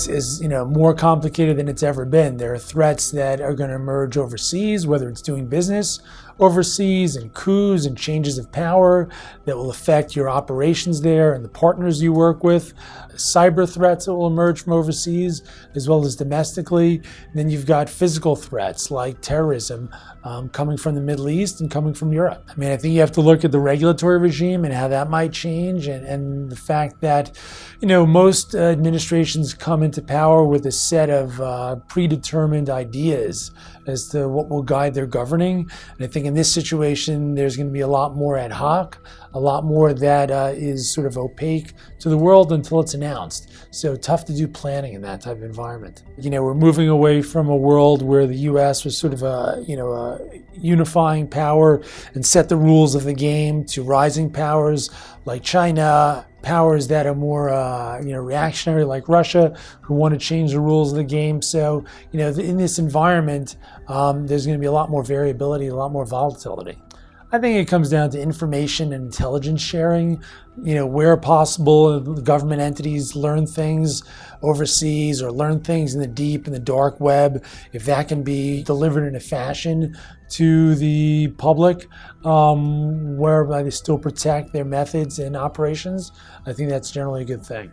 it's more complicated than it's ever been. There are threats that are going to emerge overseas, whether it's doing business overseas and coups and changes of power that will affect your operations there and the partners you work with, cyber threats that will emerge from overseas as well as domestically. And then you've got physical threats like terrorism coming from the Middle East and coming from Europe. I mean, I think you have to look at the regulatory regime and how that might change, and the fact that, most administrations come into power with a set of predetermined ideas as to what will guide their governing. And I think in this situation, there's going to be a lot more ad hoc, a lot more that is sort of opaque to the world until it's announced. So tough to do planning in that type of environment. We're moving away from a world where the U.S. was sort of a unifying power and set the rules of the game to rising powers like China, powers that are more reactionary like Russia, who want to change the rules of the game. So in this environment, there's going to be a lot more variability, a lot more volatility. I think it comes down to information and intelligence sharing. Where possible, government entities learn things overseas or learn things in the deep, in the dark web. If that can be delivered in a fashion to the public, whereby they still protect their methods and operations, I think that's generally a good thing.